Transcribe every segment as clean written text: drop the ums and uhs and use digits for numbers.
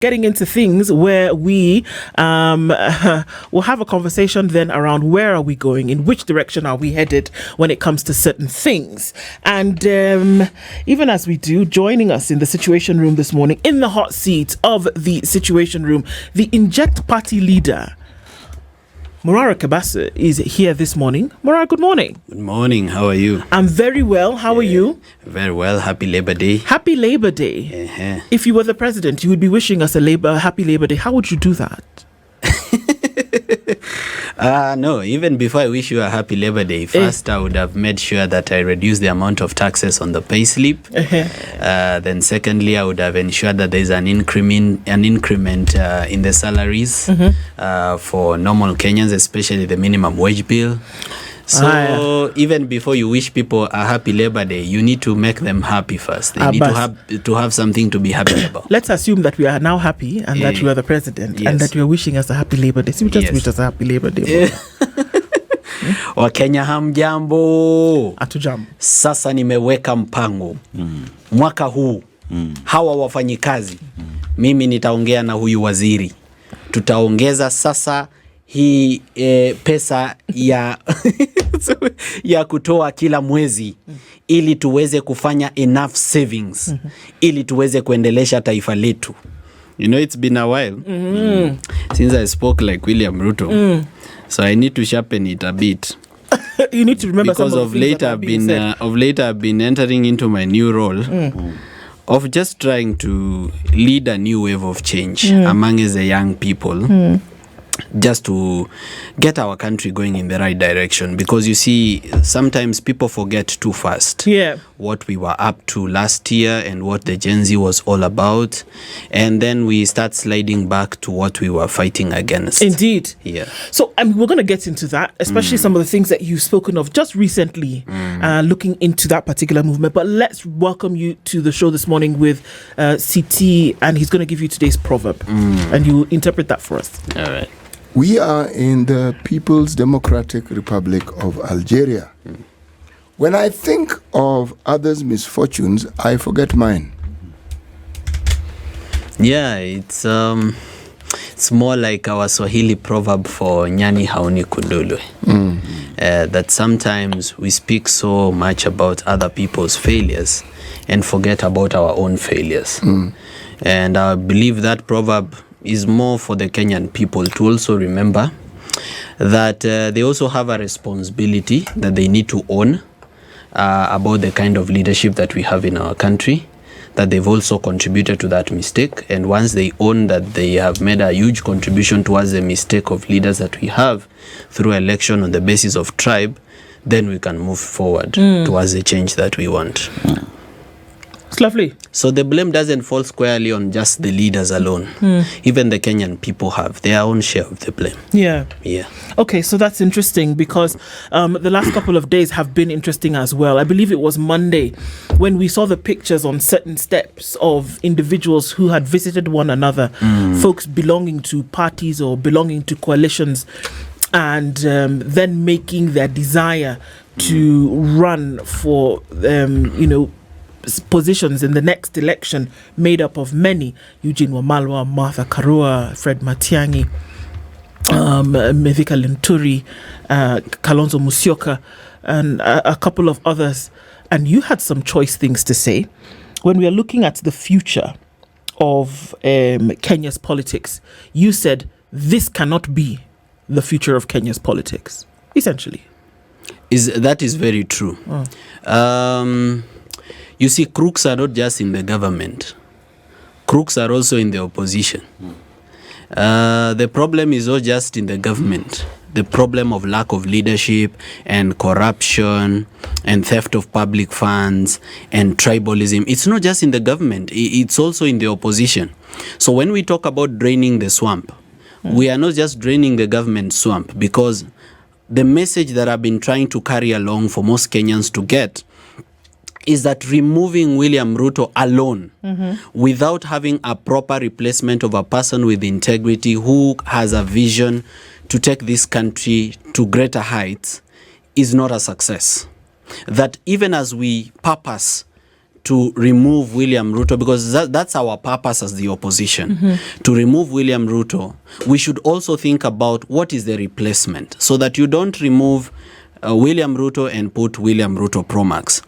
getting into things where we will have a conversation then around where are we going, in which direction are we headed when it comes to certain things. And even as we do, joining us in the Situation Room this morning, in the hot seat of the Situation Room, the Inject party leader, MORARA KEBASO, is here this morning. MORARA, good morning. Good morning. How are you? I'm very well. How are you? Very well. Happy Labor Day. Happy Labor Day. Uh-huh. If you were the president, you would be wishing us a happy Labor Day. How would you do that? No, even before I wish you a happy Labor Day, first I would have made sure that I reduce the amount of taxes on the pay slip. Then secondly, I would have ensured that there is an increment in the salaries for normal Kenyans, especially the minimum wage bill. So even before you wish people a happy Labor Day, you need to make them happy first. They need to have something to be happy about. Let's assume that we are now happy and that you are the president and that you are wishing us a happy Labor Day. So we just wish us a happy Labor Day. Wakenya hamjambo. Hatujambo. Sasa nimeweka mpango. Mwaka huu hawa wafanyikazi mimi nitaongea na huyu waziri. Tutaongeza sasa hii pesa ya ya kutoa kila mwezi ili tuweze kufanya enough savings ili tuweze kuendelesha taifa letu. You know, it's been a while since I spoke like William Ruto. So I need to sharpen it a bit. You need to remember because some of the things of late I've been entering into my new role of just trying to lead a new wave of change among the young people. Just to get our country going in the right direction, because you see sometimes people forget too fast what we were up to last year and what the Gen Z was all about, and then we start sliding back to what we were fighting against. Indeed. Yeah. So we're going to get into that, especially some of the things that you've spoken of just recently, looking into that particular movement. But let's welcome you to the show this morning with CT, and he's going to give you today's proverb, and you interpret that for us. All right. We are in the People's Democratic Republic of Algeria. When I think of others' misfortunes, I forget mine. Yeah, it's more like our Swahili proverb for nyani haoni kudulwe. That sometimes we speak so much about other people's failures and forget about our own failures. And I believe that proverb is more for the Kenyan people to also remember that they also have a responsibility that they need to own about the kind of leadership that we have in our country, that they've also contributed to that mistake. And once they own that they have made a huge contribution towards the mistake of leaders that we have through election on the basis of tribe, then we can move forward towards the change that we want. It's lovely. So the blame doesn't fall squarely on just the leaders alone. Even the Kenyan people have their own share of the blame. Yeah. Okay, so that's interesting because the last couple of days have been interesting as well. I believe it was Monday when we saw the pictures on certain steps of individuals who had visited one another, folks belonging to parties or belonging to coalitions, and then making their desire to run for, positions in the next election made up of many: Eugene Wamalwa, Martha Karua, Fred Matiang'i, Mithika Linturi, Kalonzo Musyoka, and a couple of others. And you had some choice things to say when we are looking at the future of Kenya's politics. You said this cannot be the future of Kenya's politics, essentially. That is very true. You see, crooks are not just in the government. Crooks are also in the opposition. The problem is not just in the government. The problem of lack of leadership and corruption and theft of public funds and tribalism, it's not just in the government. It's also in the opposition. So when we talk about draining the swamp, we are not just draining the government swamp, because the message that I've been trying to carry along for most Kenyans to get is that removing William Ruto alone without having a proper replacement of a person with integrity who has a vision to take this country to greater heights is not a success. That even as we purpose to remove William Ruto, because that's our purpose as the opposition, to remove William Ruto, we should also think about what is the replacement, so that you don't remove William Ruto and put William Ruto Pro Max.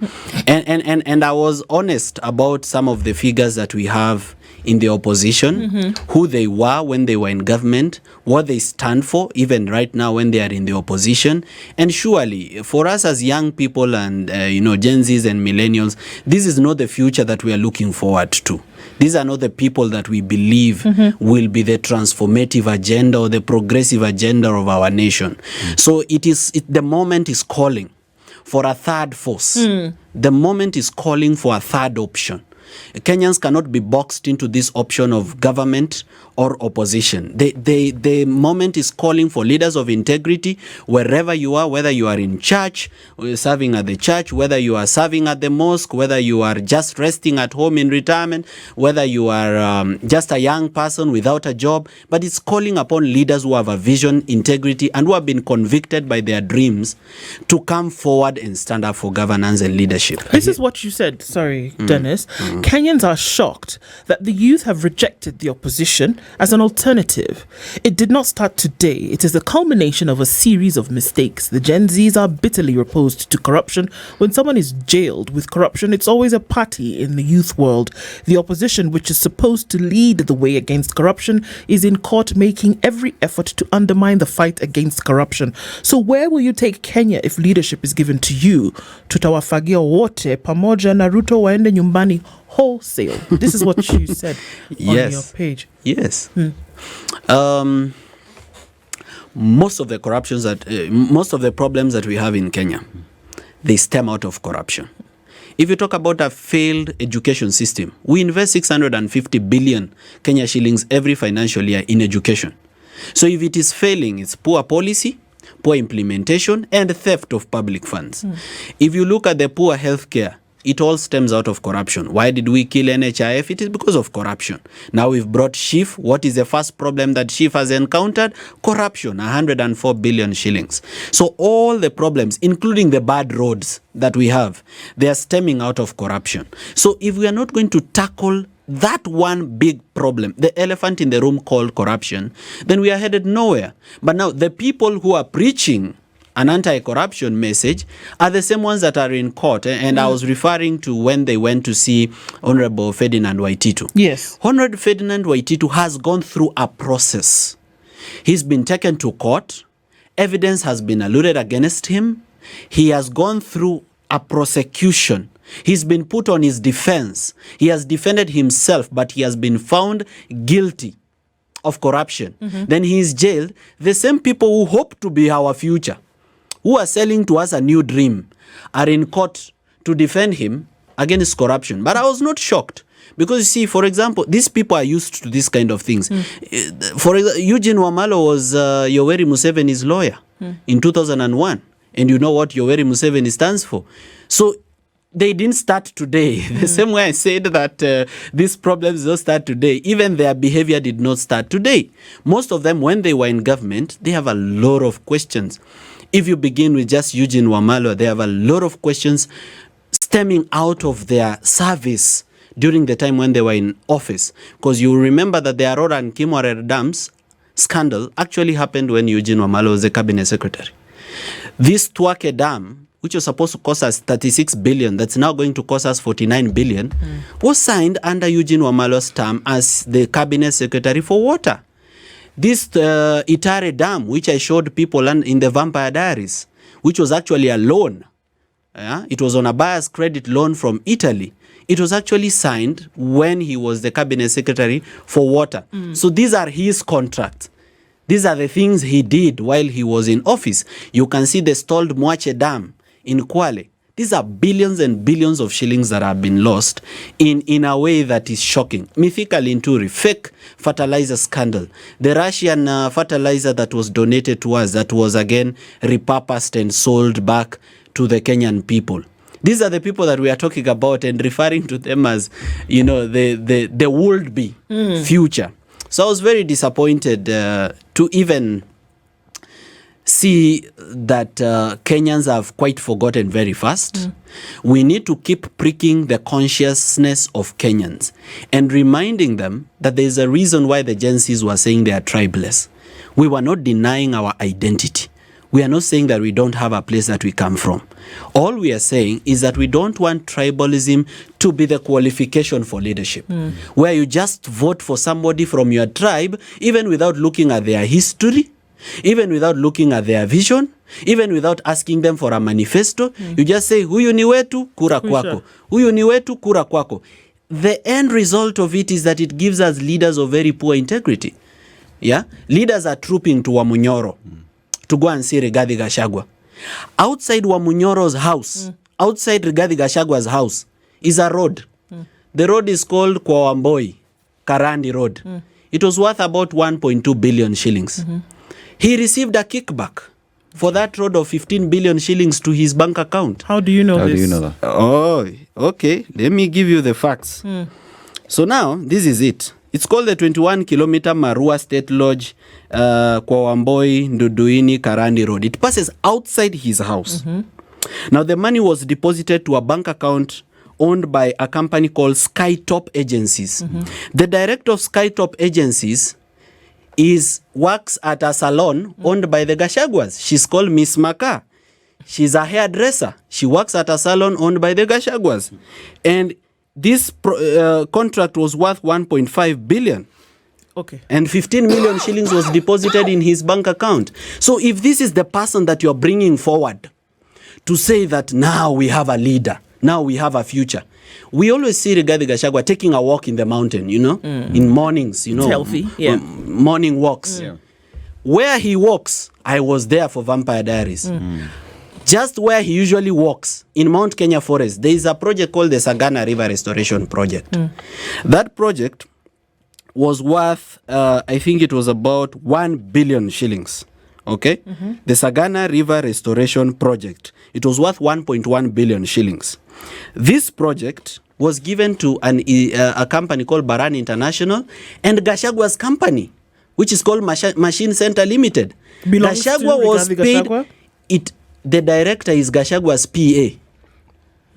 And I was honest about some of the figures that we have in the opposition, who they were when they were in government, what they stand for, even right now when they are in the opposition. And surely, for us as young people and, Gen Zs and millennials, this is not the future that we are looking forward to. These are not the people that we believe will be the transformative agenda or the progressive agenda of our nation. So the moment is calling for a third force. The moment is calling for a third option. Kenyans cannot be boxed into this option of government or opposition. The moment is calling for leaders of integrity wherever you are, whether you are in church, serving at the church, whether you are serving at the mosque, whether you are just resting at home in retirement, whether you are just a young person without a job. But it's calling upon leaders who have a vision, integrity, and who have been convicted by their dreams to come forward and stand up for governance and leadership. This is what you said, Dennis. Kenyans are shocked that the youth have rejected the opposition as an alternative. It did not start today. It is the culmination of a series of mistakes. The Gen Zs are bitterly opposed to corruption. When someone is jailed with corruption, it's always a party in the youth world. The opposition, which is supposed to lead the way against corruption, is in court making every effort to undermine the fight against corruption. So where will you take Kenya if leadership is given to you? Tutawafagia wote pamoja na Ruto waende nyumbani wholesale. This is what you said on your page. Yes. Most of the problems that we have in Kenya, they stem out of corruption. If you talk about a failed education system, we invest 650 billion Kenya shillings every financial year in education. So if it is failing, it's poor policy, poor implementation, and theft of public funds. If you look at the poor healthcare, it all stems out of corruption. Why did we kill NHIF? It is because of corruption. Now we've brought SHIF. What is the first problem that SHIF has encountered? Corruption, 104 billion shillings. So all the problems, including the bad roads that we have, they are stemming out of corruption. So if we are not going to tackle that one big problem, the elephant in the room called corruption, then we are headed nowhere. But now the people who are preaching an anti-corruption message are the same ones that are in court. And I was referring to when they went to see Honorable Ferdinand Waititu. Yes. Honorable Ferdinand Waititu has gone through a process. He's been taken to court. Evidence has been alluded against him. He has gone through a prosecution. He's been put on his defense. He has defended himself, but he has been found guilty of corruption. Then he is jailed. The same people who hope to be our future, who are selling to us a new dream, are in court to defend him against corruption. But I was not shocked, because you see, for example, these people are used to this kind of things. For example, Eugene Wamalwa was Yoweri Museveni's lawyer in 2001. And you know what Yoweri Museveni stands for. So they didn't start today. The same way I said that these problems don't start today, even their behavior did not start today. Most of them, when they were in government, they have a lot of questions. If you begin with just Eugene Wamalwa, they have a lot of questions stemming out of their service during the time when they were in office. Because you remember that the Aurora and Kimwarer dams scandal actually happened when Eugene Wamalwa was the cabinet secretary. This Twake Dam, which was supposed to cost us 36 billion, that's now going to cost us 49 billion, was signed under Eugene Wamalwa's term as the cabinet secretary for water. This Itare Dam, which I showed people in the Vampire Diaries, which was actually a loan. It was on a buyer's credit loan from Italy. It was actually signed when he was the cabinet secretary for water. So these are his contracts. These are the things he did while he was in office. You can see the stalled Mwache Dam in Kwale. These are billions and billions of shillings that have been lost in a way that is shocking. Mythical Inturi, fake fertilizer scandal. The Russian fertilizer that was donated to us, that was again repurposed and sold back to the Kenyan people. These are the people that we are talking about and referring to them as, the would-be future. So I was very disappointed to even see that Kenyans have quite forgotten very fast. We need to keep pricking the consciousness of Kenyans and reminding them that there is a reason why the Gen Zs were saying they are tribeless. We were not denying our identity. We are not saying that we don't have a place that we come from. All we are saying is that we don't want tribalism to be the qualification for leadership, where you just vote for somebody from your tribe, even without looking at their history, even without looking at their vision, even without asking them for a manifesto. You just say, huyu ni wetu, kura kwako. Huyu ni wetu, kura kwako. The end result of it is that it gives us leaders of very poor integrity. Yeah? Leaders are trooping to Wamunyoro to go and see Rigathi Gachagua. Outside Wamunyoro's house, outside Rigathi Gachagua's house, is a road. The road is called Kwa Wamboi, Karandi Road. It was worth about 1.2 billion shillings. He received a kickback for that road of 15 billion shillings to his bank account. How do you know this? How do you know that? Oh, okay. Let me give you the facts. So now, this is it. It's called the 21-kilometer Marua State Lodge, Kwa Wamboi, Nduduini, Karandi Road. It passes outside his house. Now, the money was deposited to a bank account owned by a company called Skytop Agencies. The director of Skytop Agencies works at a salon owned by the Gachaguas. She's called Miss Maka. She's a hairdresser. She works at a salon owned by the Gachaguas. And this contract was worth 1.5 billion. Okay. And 15 million shillings was deposited in his bank account. So if this is the person that you're bringing forward to say that now we have a leader, now we have a future. We always see Rigathi Gachagua taking a walk in the mountain, you know, in mornings, you know. It's healthy, yeah. Morning walks. Where he walks, I was there for Vampire Diaries. Just where he usually walks, in Mount Kenya Forest, there is a project called the Sagana River Restoration Project. That project was worth, I think it was about 1 billion shillings. Okay? The Sagana River Restoration Project. It was worth 1.1 billion shillings. This project was given to a company called Baran International and Gachagua's company, which is called Machine Center Limited. Belongs Gachagua to was Rigathi paid. Gachagua? The director is Gachagua's PA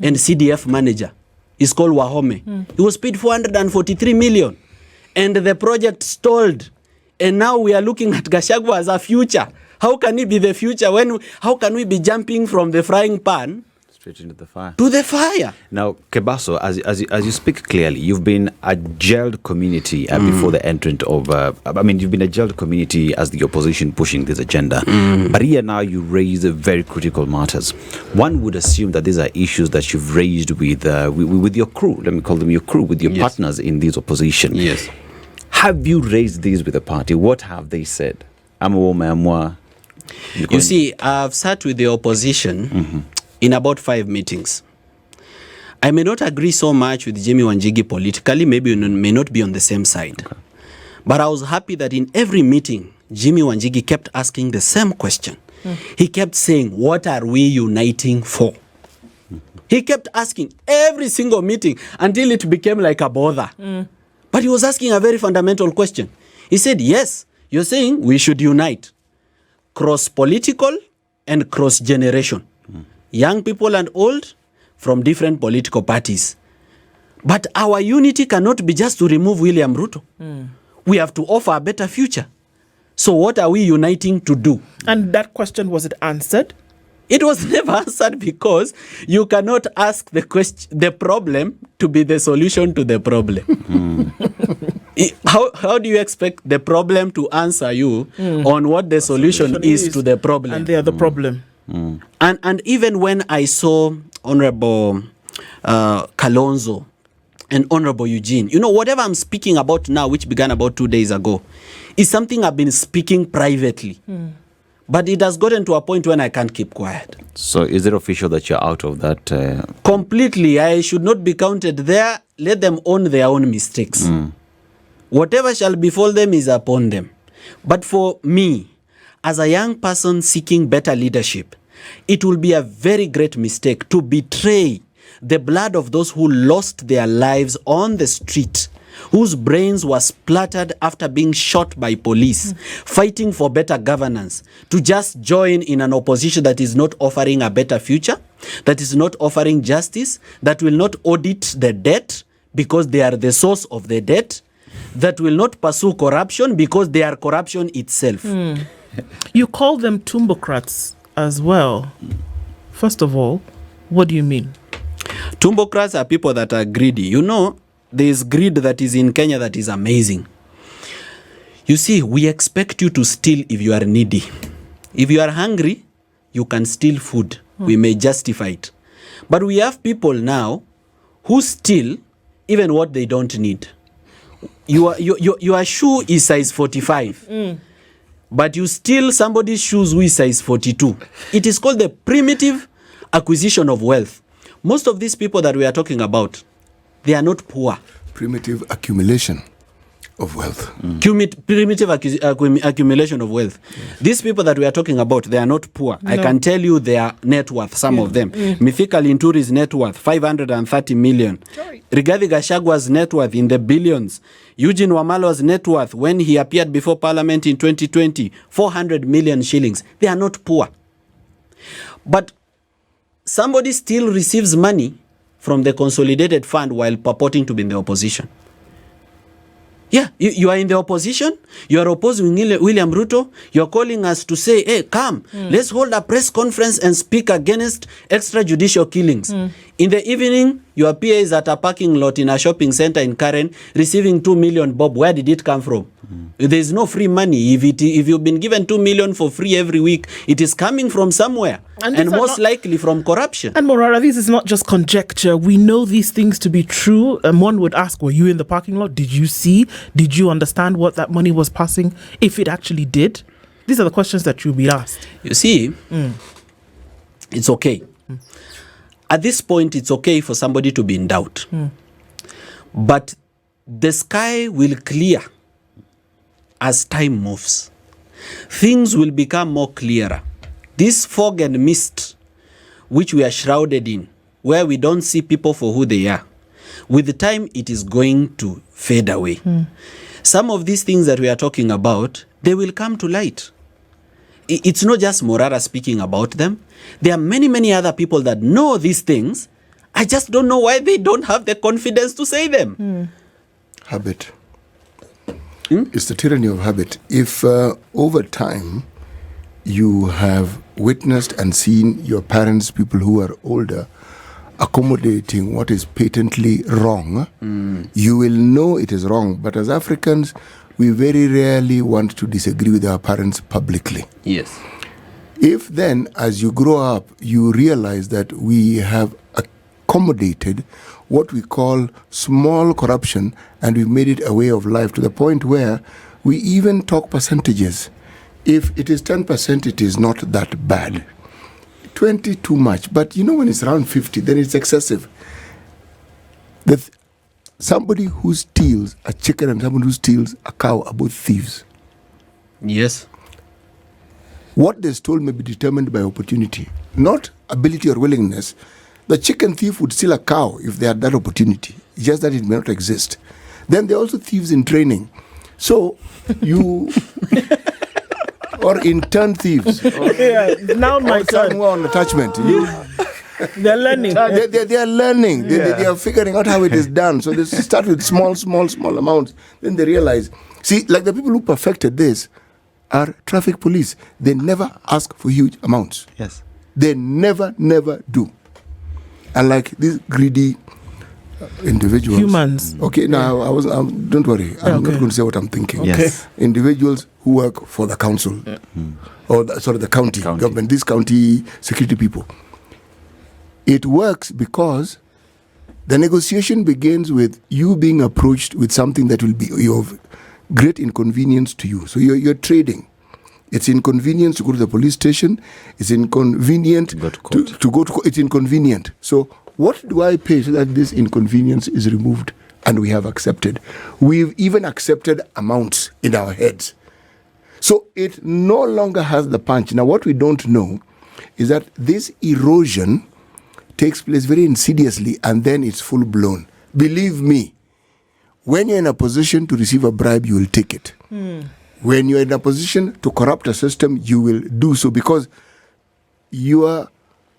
and CDF manager. Is called Wahome. He was paid 443 million. And the project stalled. And now we are looking at Gachagua as a future. How can he be the future? How can we be jumping from the frying pan Straight into the fire. to the fire? Now, Kebaso, as you speak clearly, you've been a jailed community before the entrant of, you've been a jailed community as the opposition pushing this agenda. But here now you raise very critical matters. One would assume that these are issues that you've raised with your crew, let me call them your crew, with your partners in this opposition. Yes. Have you raised these with the party? What have they said? You see, I've sat with the opposition in about 5 meetings. I may not agree so much with Jimmy Wanjigi politically, maybe we may not be on the same side. Okay. But I was happy that in every meeting, Jimmy Wanjigi kept asking the same question. He kept saying, what are we uniting for? He kept asking every single meeting until it became like a bother. But he was asking a very fundamental question. He said, yes, you're saying we should unite. Cross-political and cross-generation. Young people and old from different political parties. But our unity cannot be just to remove William Ruto. We have to offer a better future. So what are we uniting to do? And that question, was it answered? It was never answered because you cannot ask the problem to be the solution to the problem. How do you expect the problem to answer you on what the solution is to the problem? And they are the problem. And even when I saw Honorable Kalonzo and Honorable Eugene, you know, whatever I'm speaking about now, which began about 2 days ago, is something I've been speaking privately. But it has gotten to a point when I can't keep quiet. So is it official that you're out of that? Completely. I should not be counted there. Let them own their own mistakes. Whatever shall befall them is upon them. But for me, as a young person seeking better leadership, it will be a very great mistake to betray the blood of those who lost their lives on the street whose brains were splattered after being shot by police, fighting for better governance, to just join in an opposition that is not offering a better future, that is not offering justice, that will not audit the debt because they are the source of the debt, that will not pursue corruption because they are corruption itself. You call them tumbocrats as well. First of all, what do you mean? Tumbocrats are people that are greedy. You know, there is greed that is in Kenya that is amazing. You see, we expect you to steal if you are needy. If you are hungry, you can steal food. We may justify it. But we have people now who steal even what they don't need. Your shoe is size 45. But you steal somebody's shoes who is size 42. It is called the primitive acquisition of wealth. Most of these people that we are talking about, they are not poor. Primitive accumulation of wealth. Primitive accumulation of wealth. Yes. These people that we are talking about, they are not poor. No. I can tell you their net worth, some of them. Mithika Linturi's net worth, 530 million. Rigathi Gachagwa's net worth in the billions. Eugene Wamalwa's net worth, when he appeared before Parliament in 2020, 400 million shillings. They are not poor. But somebody still receives money from the consolidated fund while purporting to be in the opposition. Yeah, you are in the opposition, you are opposing William Ruto, you are calling us to say, hey, come, let's hold a press conference and speak against extrajudicial killings. In the evening, your PA is at a parking lot in a shopping center in Karen, receiving 2 million bob. Where did it come from? There is no free money. If you've been given 2 million for free every week, it is coming from somewhere, and most likely from corruption. And Morara, this is not just conjecture. We know these things to be true. And one would ask, were you in the parking lot? Did you see? Did you understand what that money was passing? If it actually did? These are the questions that you'll be asked. You see, it's okay. At this point, it's okay for somebody to be in doubt. But the sky will clear as time moves. Things will become more clearer. This fog and mist, which we are shrouded in, where we don't see people for who they are, with the time, it is going to fade away. Some of these things that we are talking about, they will come to light. It's not just Morara speaking about them. There are many, many other people that know these things. I just don't know why they don't have the confidence to say them. Habit. It's the tyranny of habit. If over time you have witnessed and seen your parents, people who are older, accommodating what is patently wrong, you will know it is wrong. But as Africans, we very rarely want to disagree with our parents publicly. Yes. If then, as you grow up, you realize that we have accommodated what we call small corruption, and we've made it a way of life to the point where we even talk percentages. If it is 10%, it is not that bad. 20 too much. But you know, when it's around 50, then it's excessive. Somebody who steals a chicken and somebody who steals a cow are both thieves. Yes. What they stole may be determined by opportunity, not ability or willingness. The chicken thief would steal a cow if they had that opportunity, just that it may not exist. Then they're also thieves in training. So you... or intern thieves. Now my turn. Somewhere on attachment. They're learning. They are learning. They are figuring out how it is done. So they start with small amounts. Then they realize. See, like the people who perfected this are traffic police. They never ask for huge amounts. Yes. They never do. And like these greedy individuals. Humans. Okay, now don't worry. I'm not going to say what I'm thinking. Okay. Yes. Individuals who work for the council. Or the county government. These county security people. It works because the negotiation begins with you being approached with something that will be of great inconvenience to you. So you're trading. It's inconvenient to go to the police station. It's inconvenient to go to court. It's inconvenient. So what do I pay so that this inconvenience is removed? And we have accepted. We've even accepted amounts in our heads. So it no longer has the punch. Now what we don't know is that this erosion takes place very insidiously and then it's full blown. Believe me, when you're in a position to receive a bribe, you will take it. When you're in a position to corrupt a system, you will do so because your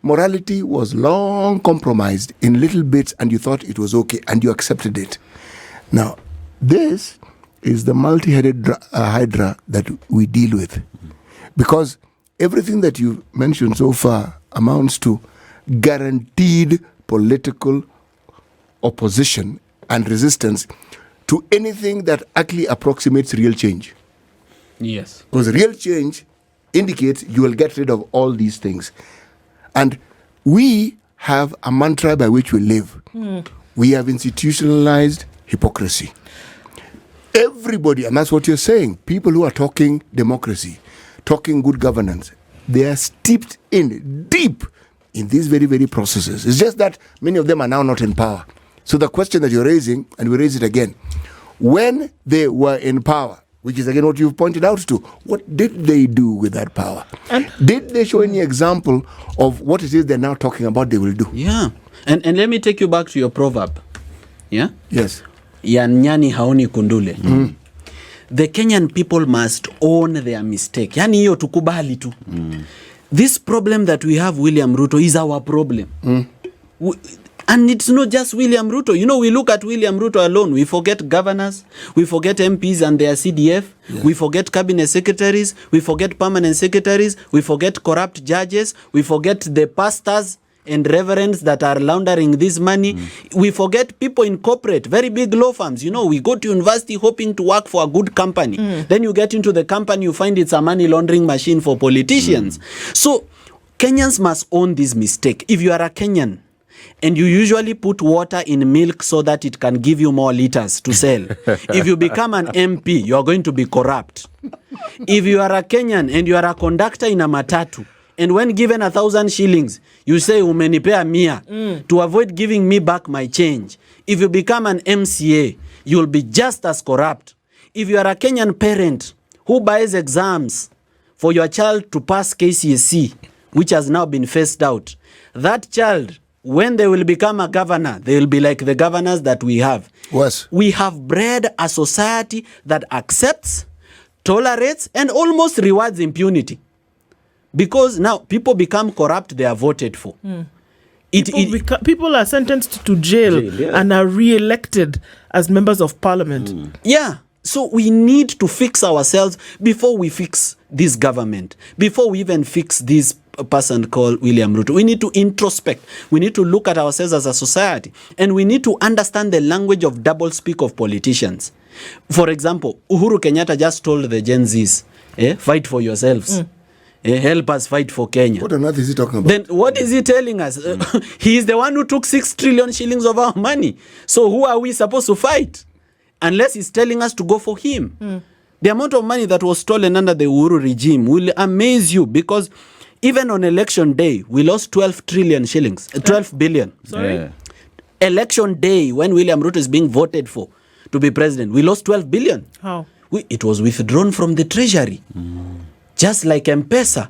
morality was long compromised in little bits and you thought it was okay and you accepted it. Now, this is the multi-headed hydra that we deal with because everything that you mentioned so far amounts to guaranteed political opposition and resistance to anything that actually approximates real change. Yes. Because real change indicates you will get rid of all these things. And we have a mantra by which we live. We have institutionalized hypocrisy. Everybody, and that's what you're saying, people who are talking democracy, talking good governance, they are steeped in deep in these very, very processes. It's just that many of them are now not in power. So the question that you're raising, and we raise it again, when they were in power, which is again what you've pointed out to, what did they do with that power? And did they show any example of what it is they're now talking about they will do? Yeah. And let me take you back to your proverb. Yeah? Yes. Ya nyani haoni kundule. The Kenyan people must own their mistake. Yani hiyo tukubali tu. This problem that we have, William Ruto, is our problem. And it's not just William Ruto. You know, we look at William Ruto alone. We forget governors. We forget MPs and their CDF. Yeah. We forget cabinet secretaries. We forget permanent secretaries. We forget corrupt judges. We forget the pastors and reverends that are laundering this money. We forget people in corporate, very big law firms. You know, we go to university hoping to work for a good company. Then you get into the company, you find it's a money laundering machine for politicians. So Kenyans must own this mistake. If you are a Kenyan, and you usually put water in milk so that it can give you more liters to sell. If you become an MP, you are going to be corrupt. If you are a Kenyan and you are a conductor in a matatu, and when given 1,000 shillings, you say, umenipea mia, to avoid giving me back my change. If you become an MCA, you will be just as corrupt. If you are a Kenyan parent who buys exams for your child to pass KCSE, which has now been phased out, that child, when they will become a governor, they will be like the governors that we have. Yes. We have bred a society that accepts, tolerates, and almost rewards impunity. Because now people become corrupt, they are voted for. People are sentenced to jail and are re-elected as members of parliament. Yeah. So we need to fix ourselves before we fix this government, before we even fix this person called William Ruto. We need to introspect. We need to look at ourselves as a society. And we need to understand the language of doublespeak of politicians. For example, Uhuru Kenyatta just told the Gen Zs, fight for yourselves. Help us fight for Kenya. What on earth is he talking about? Then what is he telling us? He is the one who took 6 trillion shillings of our money. So who are we supposed to fight? Unless he's telling us to go for him. The amount of money that was stolen under the Uhuru regime will amaze you, because even on election day, we lost 12 trillion shillings. 12 billion. Sorry? Yeah. Election day, when William Ruto is being voted for to be president, we lost 12 billion. How? It was withdrawn from the treasury. Just like M-Pesa.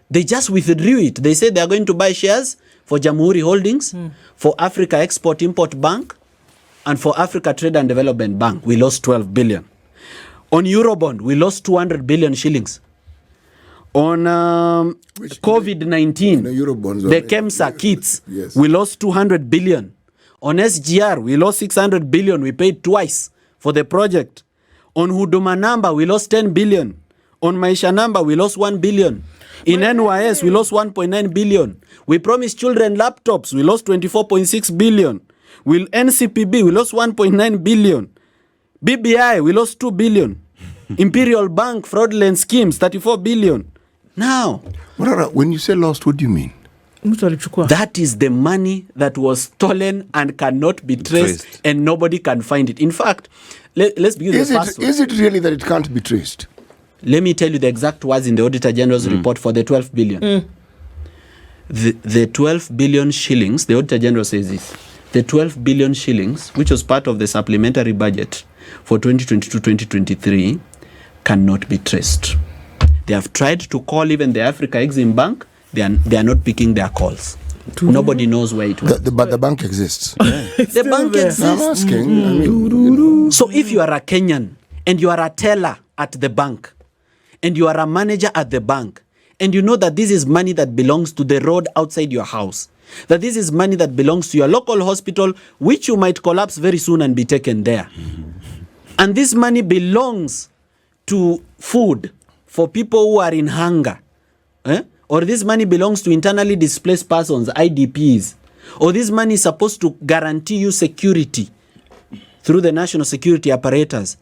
They just withdrew it. They said they are going to buy shares for Jamhuri Holdings, for Africa Export-Import Bank, and for Africa Trade and Development Bank. We lost 12 billion. On Eurobond, we lost 200 billion shillings. On COVID-19, the KEMSA kits, we lost 200 billion. On SGR, we lost 600 billion. We paid twice for the project. On Huduma Number, we lost 10 billion. On Maisha Number, we lost 1 billion. In NYS, we lost 1.9 billion. We promised children laptops. We lost 24.6 billion. With NCPB, we lost 1.9 billion. BBI, we lost 2 billion. Imperial Bank fraudulent schemes, 34 billion. Now, MORARA, when you say lost, what do you mean? That is the money that was stolen and cannot be traced. And nobody can find it. In fact, let's begin with the first one. Is it really that it can't be traced? Let me tell you the exact words in the Auditor General's report for the 12 billion. The 12 billion shillings, the Auditor General says this, the 12 billion shillings, which was part of the supplementary budget for 2022-2023, cannot be traced. They have tried to call even the Africa Exim Bank. They are not picking their calls. Nobody knows where it went. But the bank exists. The bank there. exists. I'm asking. I mean, So if you are a Kenyan and you are a teller at the bank and you are a manager at the bank and you know that this is money that belongs to the road outside your house, that this is money that belongs to your local hospital, which you might collapse very soon and be taken there. And this money belongs to food for people who are in hunger. Or this money belongs to internally displaced persons, IDPs. Or this money is supposed to guarantee you security through the national security apparatus.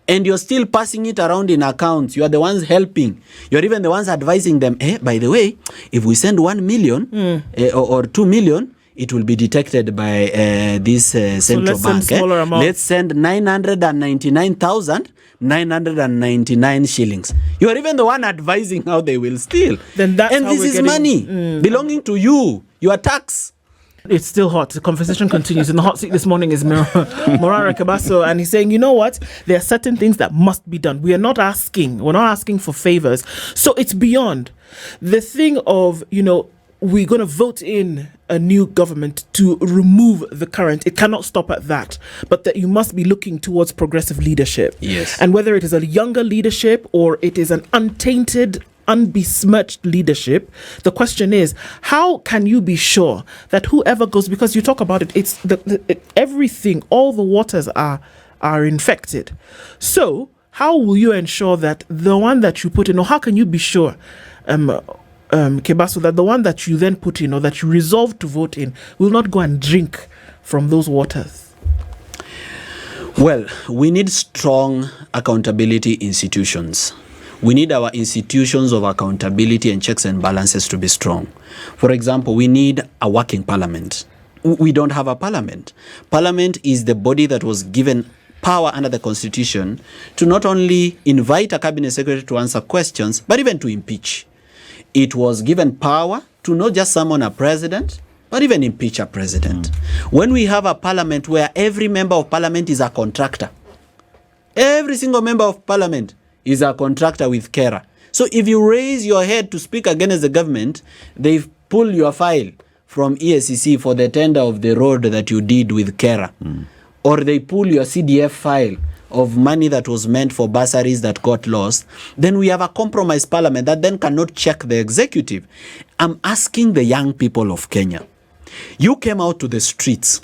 And you're still passing it around in accounts. You are the ones helping. You're even the ones advising them, by the way, if we send 1 million or 2 million, it will be detected by this central bank. Let's send 999,999 shillings. You are even the one advising how they will steal. Then that's and how this we're is getting, money belonging to you, your tax. It's still hot. The conversation continues. In the hot seat this morning is MORARA KEBASO, and he's saying, you know what? There are certain things that must be done. We're not asking for favors. So it's beyond the thing of, we're going to vote in a new government to remove the current. It cannot stop at that, but that you must be looking towards progressive leadership. Yes. And whether it is a younger leadership or it is an untainted, unbesmirched leadership, the question is, how can you be sure that whoever goes, because you talk about it, it's everything, all the waters are infected. So how will you ensure that the one that you put in, or how can you be sure, KEBASO, that the one that you then put in or that you resolve to vote in will not go and drink from those waters? Well, we need strong accountability institutions. We need our institutions of accountability and checks and balances to be strong. For example, we need a working parliament. We don't have a parliament. Parliament is the body that was given power under the Constitution to not only invite a cabinet secretary to answer questions, but even to impeach. It was given power to not just summon a president, but even impeach a president. When we have a parliament where every member of parliament is a contractor, every single member of parliament is a contractor with Kera. So if you raise your head to speak against the government, they pull your file from ESCC for the tender of the road that you did with Kera. Or they pull your CDF file of money that was meant for bursaries that got lost. Then we have a compromised parliament that then cannot check the executive. I'm asking the young people of Kenya. You came out to the streets.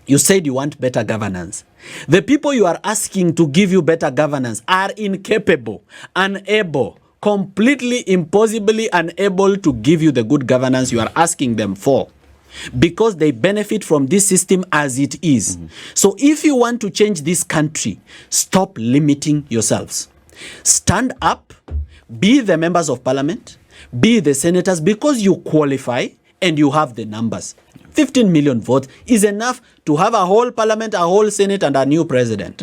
You said you want better governance. The people you are asking to give you better governance are incapable, unable, completely, impossibly unable to give you the good governance you are asking them for, because they benefit from this system as it is. So if you want to change this country, stop limiting yourselves. Stand up, be the members of parliament, be the senators, because you qualify and you have the numbers. 15 million votes is enough to have a whole parliament, a whole senate, and a new president.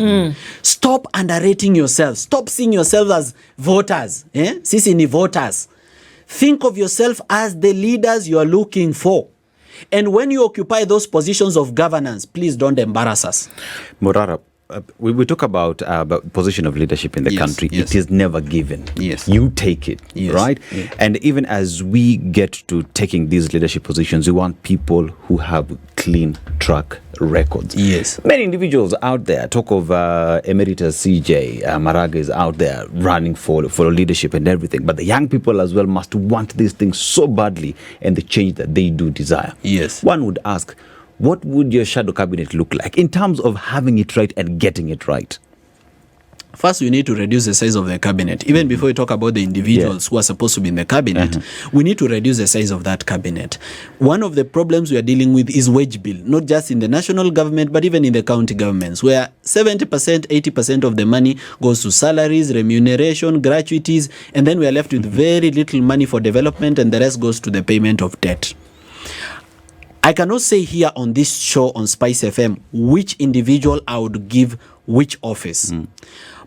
Stop underrating yourselves. Stop seeing yourselves as voters. Sisi ni voters. Think of yourself as the leaders you are looking for. And when you occupy those positions of governance, please don't embarrass us. MORARA, we talk about position of leadership in the country. Yes. It is never given. Yes. You take it, right? Yeah. And even as we get to taking these leadership positions, we want people who have clean track records. Yes. Many individuals out there, talk of Emeritus CJ, Maraga is out there running for leadership and everything. But the young people as well must want these things so badly and the change that they do desire. Yes. One would ask, what would your shadow cabinet look like in terms of having it right and getting it right? First, we need to reduce the size of the cabinet. Even before we talk about the individuals who are supposed to be in the cabinet, we need to reduce the size of that cabinet. One of the problems we are dealing with is wage bill, not just in the national government, but even in the county governments, where 70%, 80% of the money goes to salaries, remuneration, gratuities, and then we are left with very little money for development, and the rest goes to the payment of debt. I cannot say here on this show on Spice FM which individual I would give which office.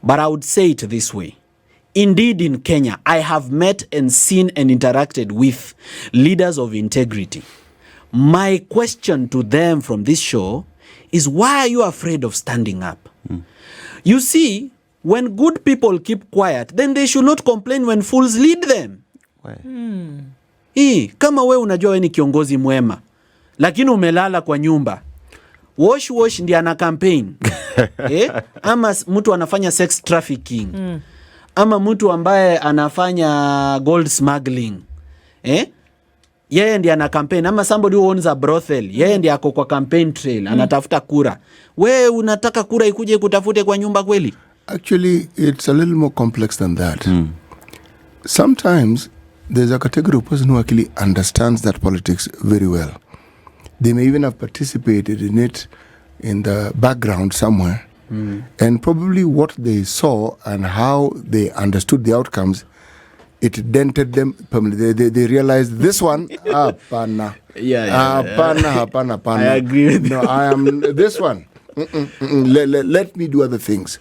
But I would say it this way. Indeed, in Kenya, I have met and seen and interacted with leaders of integrity. My question to them from this show is, why are you afraid of standing up? You see, when good people keep quiet, then they should not complain when fools lead them. Kama we unajua we ni kiongozi mwema lakini umelala kwa nyumba, wash ndiye ana campaign ama mtu anafanya sex trafficking ama mtu ambaye anafanya gold smuggling yeye ndiye ana campaign, ama somebody who owns a brothel yeye ndiye ako kwa campaign trail anatafuta kura. We unataka kura ikuje kutafute kwa nyumba kweli? Actually, it's a little more complex than that. Sometimes there's a category of person who actually understands that politics very well. They may even have participated in it in the background somewhere. And probably what they saw and how they understood the outcomes, it dented them permanently. They realized this one, hapana. Hapana. I agree with you. No, I am this one. Let me do other things.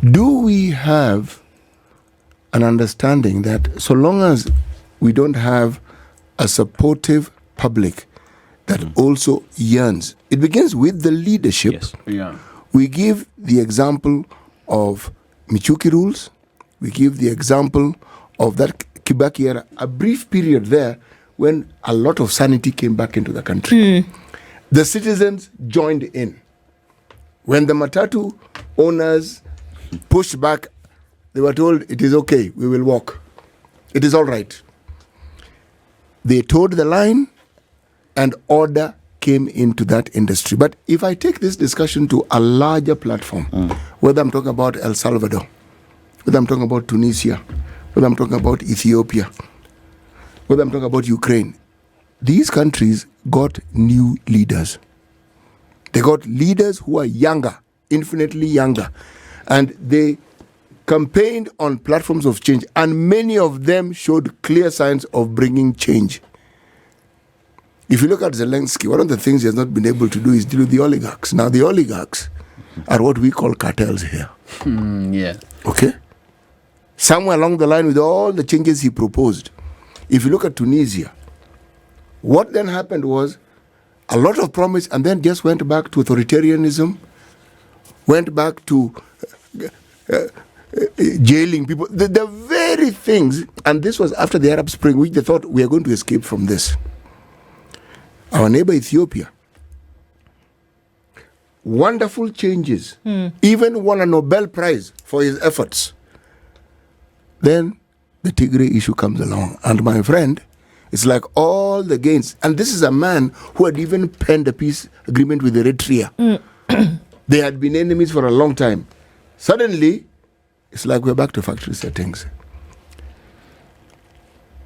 Do we have an understanding that so long as we don't have a supportive public that also yearns, it begins with the leadership. Yes. Yeah. We give the example of Michuki rules. We give the example of that Kibaki era, a brief period there when a lot of sanity came back into the country. The citizens joined in. When the matatu owners pushed back, they were told, it is okay, we will walk. It is all right. They towed the line and order came into that industry. But if I take this discussion to a larger platform, whether I'm talking about El Salvador, whether I'm talking about Tunisia, whether I'm talking about Ethiopia, whether I'm talking about Ukraine, these countries got new leaders. They got leaders who are younger, infinitely younger, and they campaigned on platforms of change, and many of them showed clear signs of bringing change. If you look at Zelensky, one of the things he has not been able to do is deal with the oligarchs. Now, the oligarchs are what we call cartels here. Yeah. Okay? Somewhere along the line with all the changes he proposed, if you look at Tunisia, what then happened was a lot of promise and then just went back to authoritarianism, went back to jailing people. The very things, and this was after the Arab Spring, which they thought we are going to escape from this. Our neighbor Ethiopia, wonderful changes, even won a Nobel Prize for his efforts. Then the Tigray issue comes along, and my friend, it's like all the gains. And this is a man who had even penned a peace agreement with Eritrea. They had been enemies for a long time. Suddenly, it's like we're back to factory settings.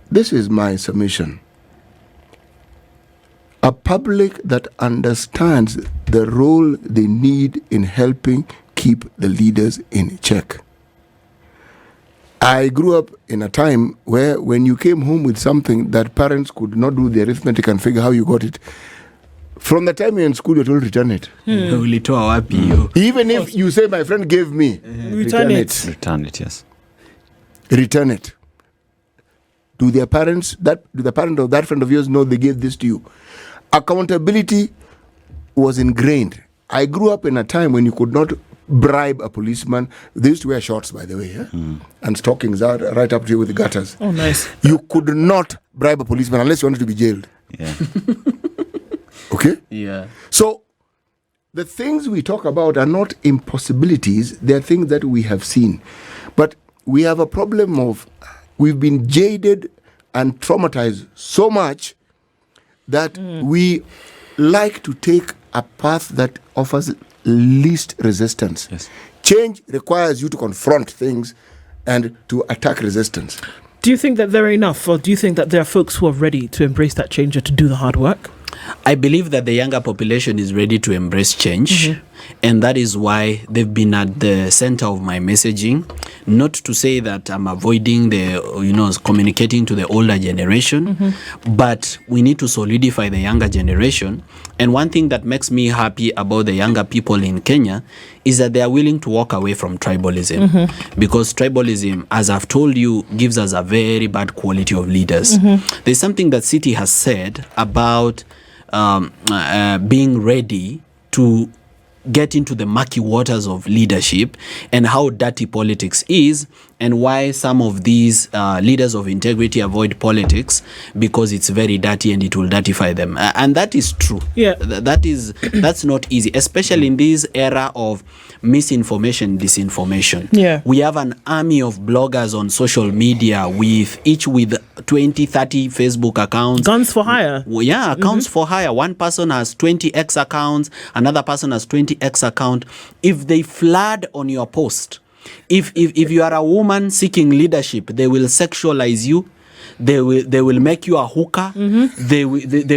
This is my submission. A public that understands the role they need in helping keep the leaders in check. I grew up in a time where when you came home with something that parents could not do the arithmetic and figure how you got it, from the time you're in school, you're told return it. Even if you say, my friend gave me, return it. Return it, yes. Return it. Do the parent of that friend of yours know they gave this to you? Accountability was ingrained. I grew up in a time when you could not bribe a policeman. They used to wear shorts, by the way, and stockings out right up to you with the gutters. Oh, nice. You could not bribe a policeman unless you wanted to be jailed. Yeah. Okay? Yeah. So, the things we talk about are not impossibilities. They are things that we have seen. But we have a problem of, we've been jaded and traumatized so much that we like to take a path that offers least resistance. Yes. Change requires you to confront things and to attack resistance. Do you think that they're enough, or do you think that there are folks who are ready to embrace that change or to do the hard work? I believe that the younger population is ready to embrace change, and that is why they've been at the center of my messaging. Not to say that I'm avoiding communicating to the older generation, but we need to solidify the younger generation. And one thing that makes me happy about the younger people in Kenya is that they are willing to walk away from tribalism, because tribalism, as I've told you, gives us a very bad quality of leaders. There's something that City has said about being ready to get into the murky waters of leadership and how dirty politics is, and why some of these leaders of integrity avoid politics, because it's very dirty and it will dirtify them. And that is true. Yeah. That's not easy, especially in this era of misinformation, disinformation. Yeah. We have an army of bloggers on social media with 20, 30 Facebook accounts. Guns for hire. Yeah, accounts for hire. One person has 20 X accounts, another person has 20 X account. If they flood on your post, if you are a woman seeking leadership, they will sexualize you. They will make you a hooker. They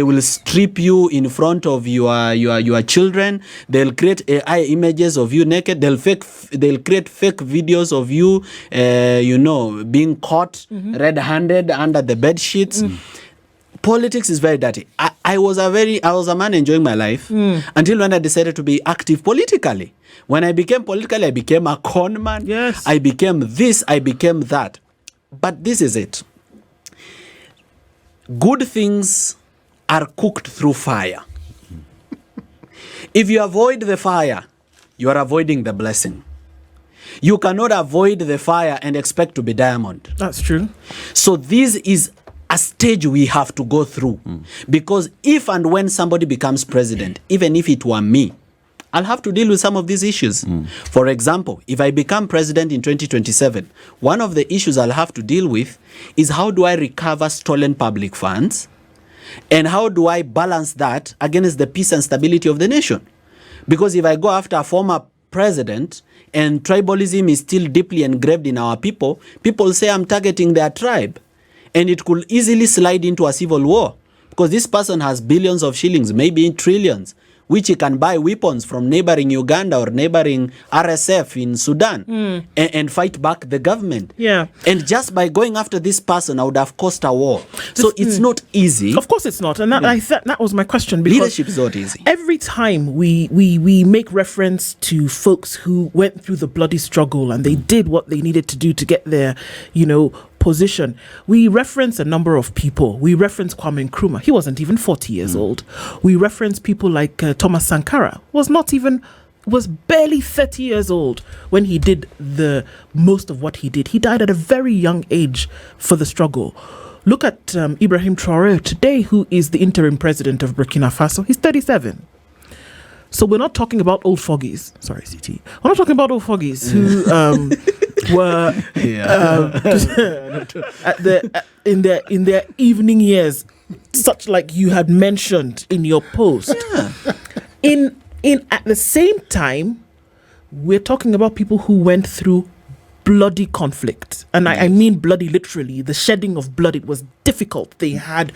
will strip you in front of your children. They'll create AI images of you naked. They'll create fake videos of you, being caught red-handed under the bed sheets. Politics is very dirty. I was a man enjoying my life until when I decided to be active politically. When I became political, I became a con man. Yes. I became this, I became that. But this is it. Good things are cooked through fire. If you avoid the fire, you are avoiding the blessing. You cannot avoid the fire and expect to be diamond. That's true. So this is a stage we have to go through. Because if and when somebody becomes president, even if it were me, I'll have to deal with some of these issues. For example, if I become president in 2027, one of the issues I'll have to deal with is how do I recover stolen public funds, and how do I balance that against the peace and stability of the nation? Because if I go after a former president and tribalism is still deeply engraved in our people, people say I'm targeting their tribe, and it could easily slide into a civil war because this person has billions of shillings, maybe trillions, which he can buy weapons from neighboring Uganda or neighboring RSF in Sudan and fight back the government. Yeah. And just by going after this person, I would have caused a war. So it's not easy. Of course it's not. And that was my question. Because leadership is not easy. Every time we make reference to folks who went through the bloody struggle and they did what they needed to do to get their, position, we reference a number of people. We reference Kwame Nkrumah. He wasn't even 40 years old. We reference people like Thomas Sankara, was barely 30 years old when he did the most of what he did. He died at a very young age for the struggle. Look at Ibrahim Traoré today, who is the interim president of Burkina Faso. He's 37. So we're not talking about old foggies. Sorry, CT. We're not talking about old foggies who were in their evening years, such like you had mentioned in your post. In at the same time, we're talking about people who went through bloody conflict, and I mean bloody literally. The shedding of blood, it was difficult. They had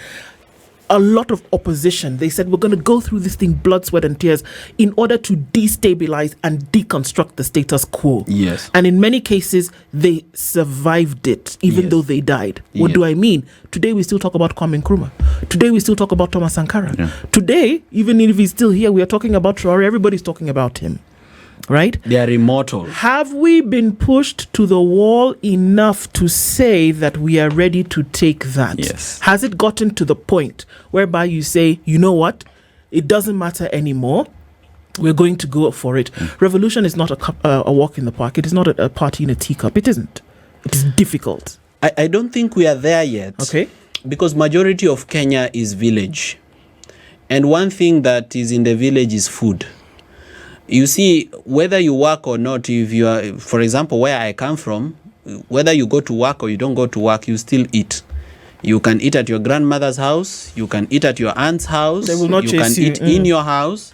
a lot of opposition. They said, we're going to go through this thing, blood, sweat and tears, in order to destabilize and deconstruct the status quo. Yes. And in many cases, they survived it, even though they died. What do I mean? Today, we still talk about Kwame Nkrumah. Today, we still talk about Thomas Sankara. Yeah. Today, even if he's still here, we are talking about Traoré. Everybody's talking about him. Right? They are immortal. Have we been pushed to the wall enough to say that we are ready to take that? Yes. Has it gotten to the point whereby you say, you know what? It doesn't matter anymore. We're going to go for it. Revolution is not a walk in the park. It is not a party in a teacup. It isn't. It is difficult. I don't think we are there yet. Okay. Because majority of Kenya is village. And one thing that is in the village is food. You see, whether you work or not, if you are, for example, where I come from, whether you go to work or you don't go to work, you still eat. You can eat at your grandmother's house. You can eat at your aunt's house. They will not chase you. You can eat in your house.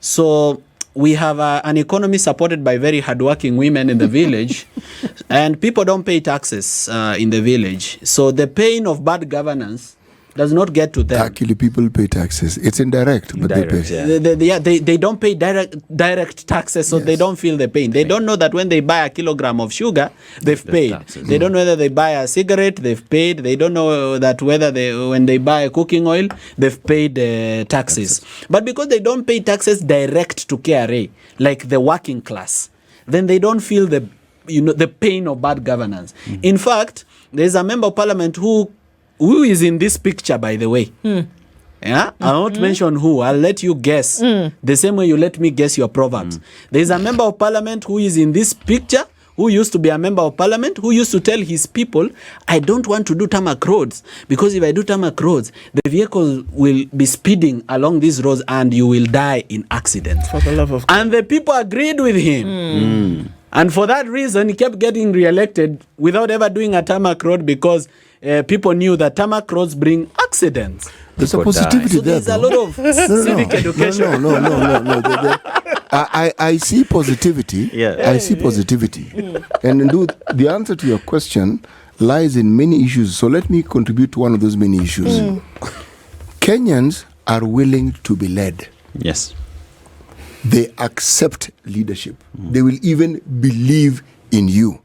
So we have an economy supported by very hardworking women in the village, and people don't pay taxes in the village. So the pain of bad governance does not get to them. Actually, people pay taxes. It's indirect, but they pay. Yeah. They don't pay direct taxes, so they don't feel the pain. They don't know that when they buy a kilogram of sugar, they've paid. Taxes. They don't know whether they buy a cigarette, they've paid. They don't know that when they buy cooking oil, they've paid taxes. But because they don't pay taxes direct to KRA, like the working class, then they don't feel the pain of bad governance. In fact, there's a member of parliament who is in this picture, by the way. Yeah, I'll not mention who. I'll let you guess. The same way you let me guess your proverbs. There's a member of parliament who is in this picture who used to be a member of parliament, who used to tell his people, I don't want to do tarmac roads, because if I do tarmac roads, the vehicles will be speeding along these roads and you will die in accidents. For the love of God. And the people agreed with him. And for that reason, he kept getting re-elected without ever doing a tarmac road, because people knew that tarmac roads bring accidents. There's a People die. positivity So there. there's a lot of civic education. No. I see positivity. Yeah. I see positivity. And the answer to your question lies in many issues. So let me contribute to one of those many issues. Kenyans are willing to be led. Yes. They accept leadership. They will even believe in you.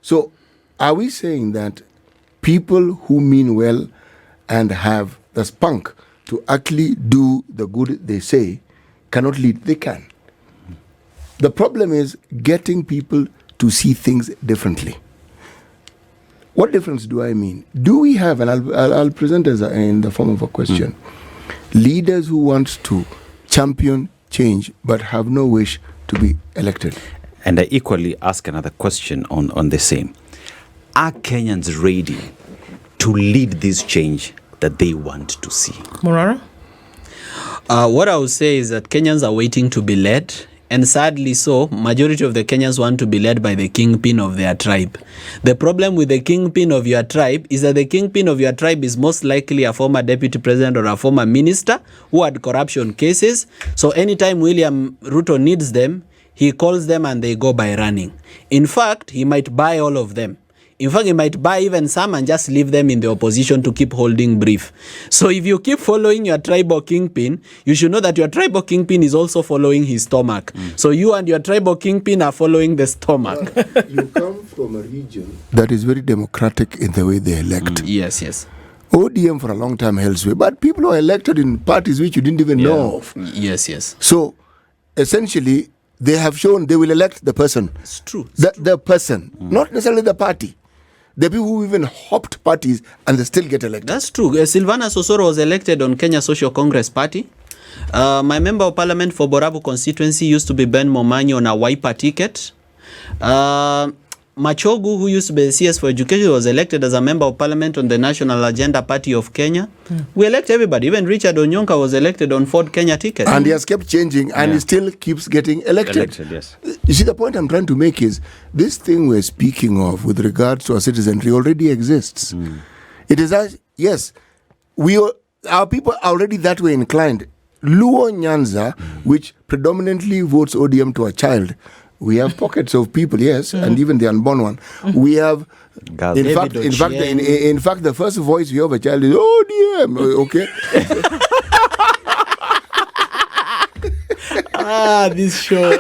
So are we saying that people who mean well and have the spunk to actually do the good they say cannot lead? They can. The problem is getting people to see things differently. What difference do I mean? Do we have, and I'll present as in the form of a question, leaders who want to champion change but have no wish to be elected? And I equally ask another question on the same. Are Kenyans ready to lead this change that they want to see? Morara? What I would say is that Kenyans are waiting to be led. And sadly so, majority of the Kenyans want to be led by the kingpin of their tribe. The problem with the kingpin of your tribe is that the kingpin of your tribe is most likely a former deputy president or a former minister who had corruption cases. So anytime William Ruto needs them, he calls them and they go by running. In fact, he might buy all of them. In fact, he might buy even some and just leave them in the opposition to keep holding brief. So if you keep following your tribal kingpin, you should know that your tribal kingpin is also following his stomach. So you and your tribal kingpin are following the stomach. You come from a region that is very democratic in the way they elect. Yes. ODM for a long time held sway, but people are elected in parties which you didn't even know of. Yes. So essentially, they have shown they will elect the person. It's true. The person, not necessarily the party. The people who even hopped parties and they still get elected. That's true. Silvana Sosoro was elected on Kenya Social Congress Party. My member of parliament for Borabu constituency used to be Ben Momanyi on a Wiper ticket. Machogu, who used to be the CS for education, was elected as a member of parliament on the National Agenda Party of Kenya. We elect everybody. Even Richard Onyonka was elected on Ford Kenya ticket. And he has kept changing and he still keeps getting elected. Yes. You see, the point I'm trying to make is this thing we're speaking of with regards to our citizenry already exists. It is as, yes, our people are already that way inclined. Luo Nyanza, which predominantly votes ODM to a child, we have pockets of people, yes, and even the unborn one. We have, in fact, the first voice we have a child is ODM, okay? This show.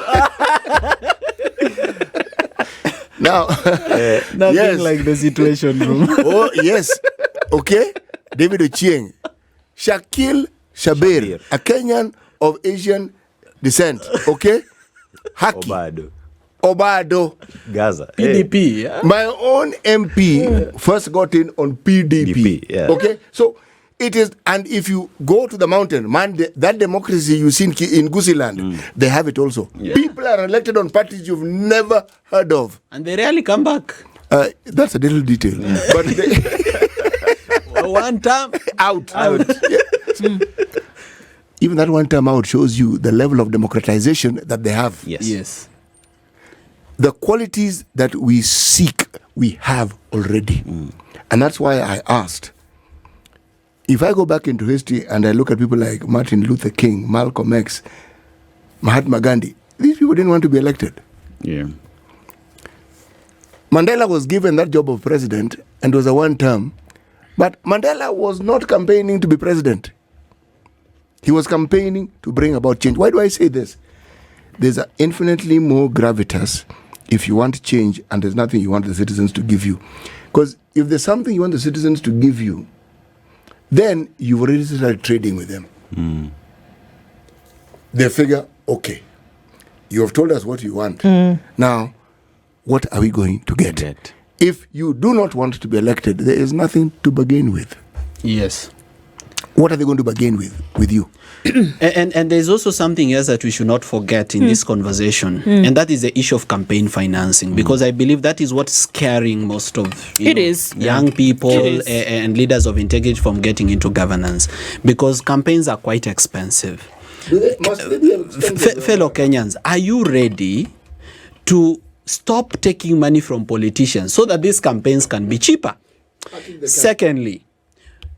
Now, Nothing yes. like the situation room. Oh, yes, okay? David Ochieng, Shakil Shabir, a Kenyan of Asian descent, okay? Haki. Obado. Gaza. PDP. Yeah? My own MP first got in on PDP. Yeah. Okay? So it is, and if you go to the mountain, man, that democracy you see in Gusiland, they have it also. Yeah. People are elected on parties you've never heard of. And they rarely come back. That's a little detail. But they One time out. Yeah. Even that one time out shows you the level of democratization that they have. Yes. The qualities that we seek, we have already. And that's why I asked, if I go back into history and I look at people like Martin Luther King, Malcolm X, Mahatma Gandhi, these people didn't want to be elected. Yeah. Mandela was given that job of president and was a one term, but Mandela was not campaigning to be president. He was campaigning to bring about change. Why do I say this? There's infinitely more gravitas if you want change and there's nothing you want the citizens to give you. Because if there's something you want the citizens to give you, then you've already started trading with them. They figure, okay, you have told us what you want. Now, what are we going to get? If you do not want to be elected, there is nothing to bargain with. Yes. what are they going to bargain with you? And there's also something else that we should not forget in this conversation, and that is the issue of campaign financing, because I believe that is what's scaring most of young people and leaders of integrity from getting into governance, because campaigns are quite expensive. Fellow Kenyans, are you ready to stop taking money from politicians so that these campaigns can be cheaper? Secondly,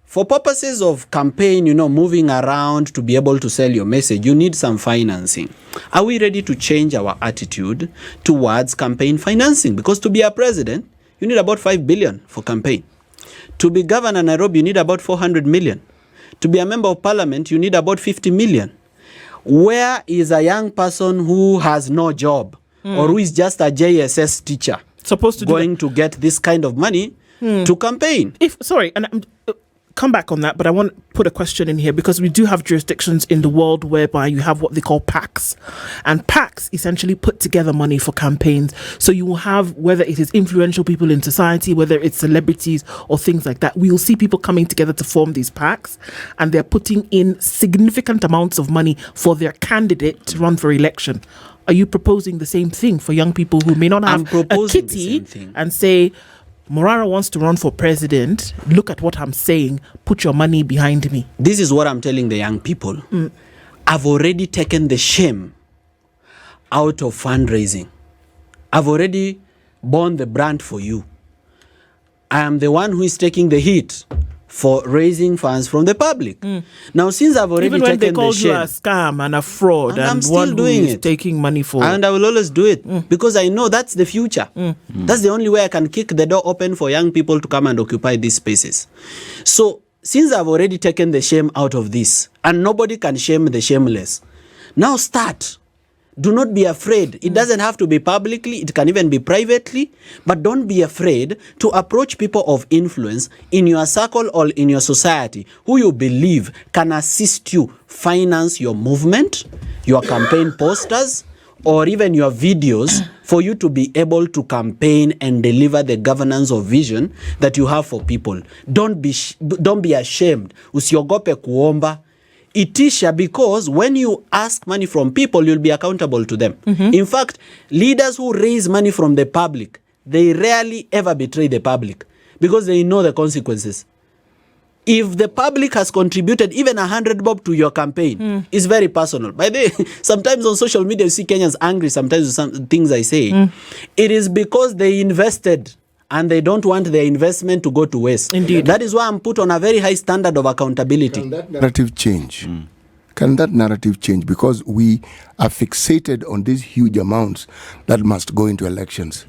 for purposes of campaign, moving around to be able to sell your message, you need some financing. Are we ready to change our attitude towards campaign financing? Because to be a president, you need about 5 billion for campaign. To be governor of Nairobi, you need about 400 million. To be a member of parliament, you need about 50 million. Where is a young person who has no job or who is just a JSS teacher supposed to going to get this kind of money to campaign? Come back on that, but I want to put a question in here, because we do have jurisdictions in the world whereby you have what they call PACs, and PACs essentially put together money for campaigns. So you will have, whether it is influential people in society, whether it's celebrities or things like that, we will see people coming together to form these PACs, and they're putting in significant amounts of money for their candidate to run for election. Are you proposing the same thing for young people who may not have a kitty and say, Morara wants to run for president, look at what I'm saying, put your money behind me? This is what I'm telling the young people. I've already taken the shame out of fundraising. I've already borne the brand for you. I am the one who is taking the hit for raising funds from the public. Now, since I've already taken the shame, even when they called you a scam and a fraud, and I'm still doing it, taking money for, and I will always do it because I know that's the future. That's the only way I can kick the door open for young people to come and occupy these spaces. So, since I've already taken the shame out of this, and nobody can shame the shameless, now start. Do not be afraid. It doesn't have to be publicly. It can even be privately. But don't be afraid to approach people of influence in your circle or in your society who you believe can assist you finance your movement, your campaign posters, or even your videos for you to be able to campaign and deliver the governance or vision that you have for people. Don't be ashamed. Usiogope kuomba. Itisha, because when you ask money from people, you'll be accountable to them. In fact, leaders who raise money from the public, they rarely ever betray the public because they know the consequences. If the public has contributed even 100 bob to your campaign, it's very personal. By the way, sometimes on social media, you see Kenyans angry sometimes with some things I say. It is because they invested and they don't want their investment to go to waste. Indeed. That is why I'm put on a very high standard of accountability. Can that narrative change? Can that narrative change? Because we are fixated on these huge amounts that must go into elections.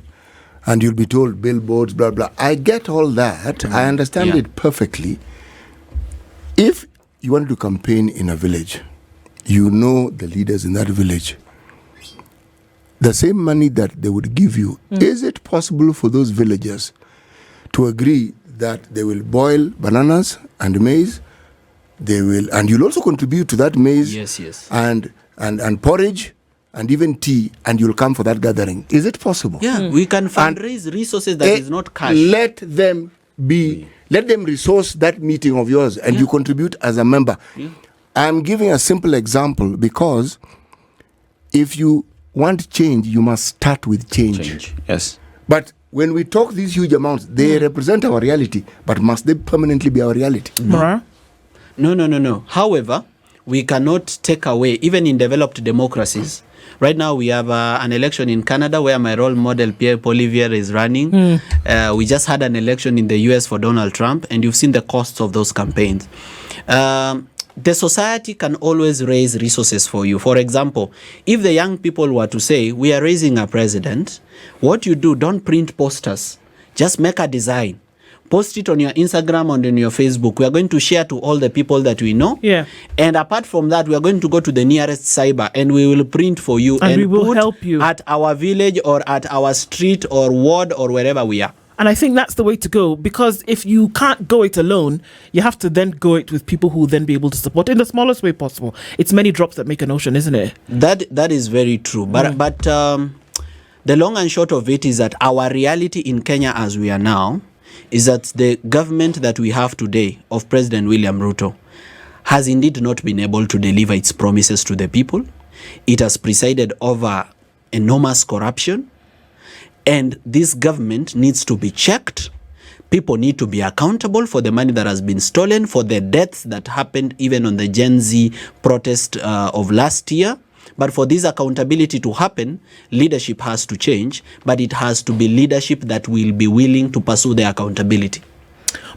And you'll be told billboards, blah, blah. I get all that. I understand it perfectly. If you want to campaign in a village, you know the leaders in that village. The same money that they would give you, is it possible for those villagers to agree that they will boil bananas and maize? They will, and you'll also contribute to that maize, and porridge, and even tea, and you'll come for that gathering. Is it possible? Yeah, we can fundraise resources that is not cash. Let them resource that meeting of yours, and you contribute as a member. I'm giving a simple example because if you want change, you must start with change. Yes. But when we talk these huge amounts, they represent our reality, but must they permanently be our reality? No. However, we cannot take away, even in developed democracies. Right now, we have an election in Canada where my role model, Pierre Poilievre, is running. We just had an election in the US for Donald Trump, and you've seen the costs of those campaigns. The society can always raise resources for you. For example, if the young people were to say, we are raising a president, what you do, don't print posters. Just make a design. Post it on your Instagram and on your Facebook. We are going to share to all the people that we know. And apart from that, we are going to go to the nearest cyber and we will print for you. And we will help you at our village or at our street or ward or wherever we are. And I think that's the way to go, because if you can't go it alone, you have to then go it with people who will then be able to support in the smallest way possible. It's many drops that make an ocean, isn't it? That is very true. But the long and short of it is that our reality in Kenya as we are now is that the government that we have today of President William Ruto has indeed not been able to deliver its promises to the people. It has presided over enormous corruption, and this government needs to be checked. People need to be accountable for the money that has been stolen, for the deaths that happened even on the Gen Z protest of last year. But for this accountability to happen, leadership has to change, but it has to be leadership that will be willing to pursue the accountability.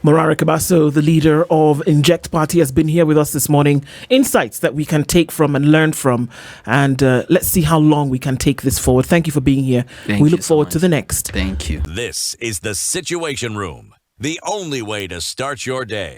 MORARA KEBASO, the leader of Inject Party, has been here with us this morning. Insights that we can take from and learn from. And let's see how long we can take this forward. Thank you for being here. We look forward to the next. Thank you. This is the Situation Room, the only way to start your day.